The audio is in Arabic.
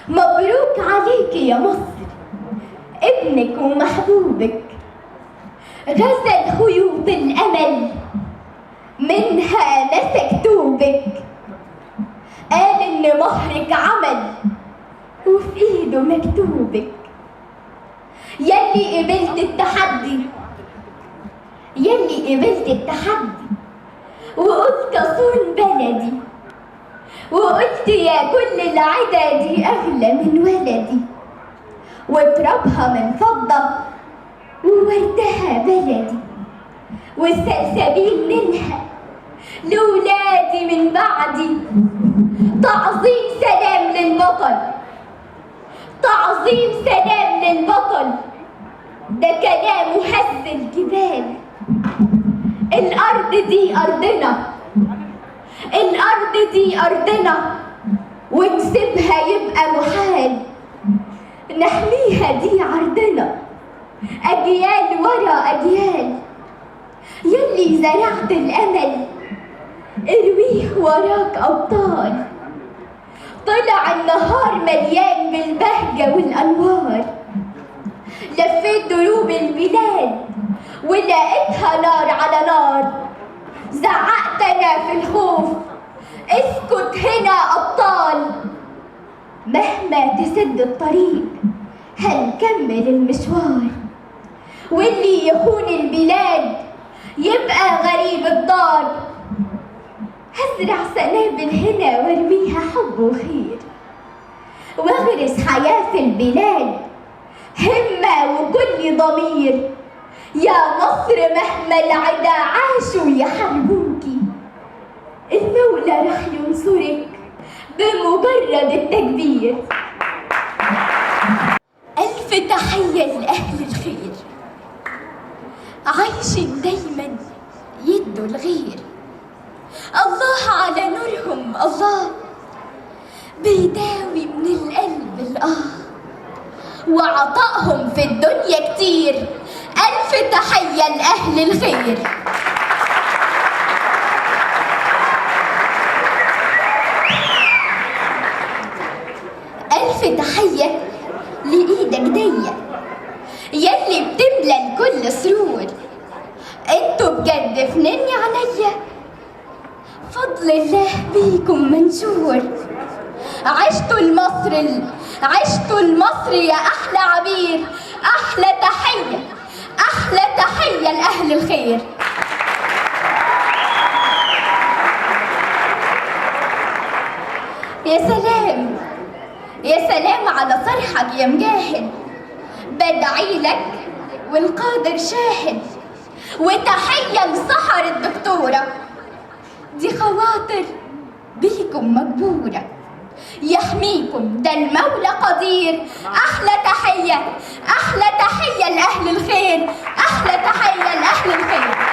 مبروك عليك يا مصر، ابنك ومحبوبك غزل خيوط الأمل، منها مسك توبك. قال إن مهرك عمل وفي إيده مكتوبك. يلي قبلت التحدي، يلي قبلت التحدي وقلت أصون بلدي، وقلت يا كل العدا دي أغلى من ولدي، وترابها من فضة ووردها بلدي، والسلسبيل منها لولادي من بعدي. تعظيم سلام للبطل، تعظيم سلام للبطل، ده كلامه هز الجبال. الأرض دي أرضنا، الأرض دي أرضنا، ونسيبها يبقى محال. نحميها دي عرضنا، أجيال ورا أجيال. يلي زرعت الأمل ارويه وراك أبطال. طلع النهار مليان بالبهجة والأنوار. لفيت دروب البلاد ولقيتها نار على نار. زعقت أنا في الخوف اسكت هنا أبطال. مهما تسد الطريق هنكمل المشوار، واللي يخون البلاد يبقى غريب الدار. هزرع سنابل هنا وارميها حب وخير، واغرس حياة في البلاد همة وكل ضمير. يا مصر مهما العدا عاشوا يحاربوكي، المولى رح ينصرك بمجرد التكبير. ألف تحية لأهل الخير، عايشين دايما يدوا الغير. الله على نورهم، الله بيداوي من القلب الآه، وعطائهم في الدنيا كتير. ألف تحية لأهل الخير. ألف تحية لإيدك دية يلي بتملى الكل سرور. انتوا بجد فنني عليا، فضل الله بيكم منشور. عشتوا لمصر، عشتوا لمصر يا أحلى عبير. أحلى تحية، أحلى تحية لأهل الخير. يا سلام، يا سلام على صرحك يا مجاهد. بدعي لك والقادر شاهد. وتحية لسحر الدكتورة، دي خواطر بيكم مجبورة. يحميكم ده المولى قدير. أحلى تحية، أحلى تحية لأهل الخير، أحلى تحية لأهل الخير.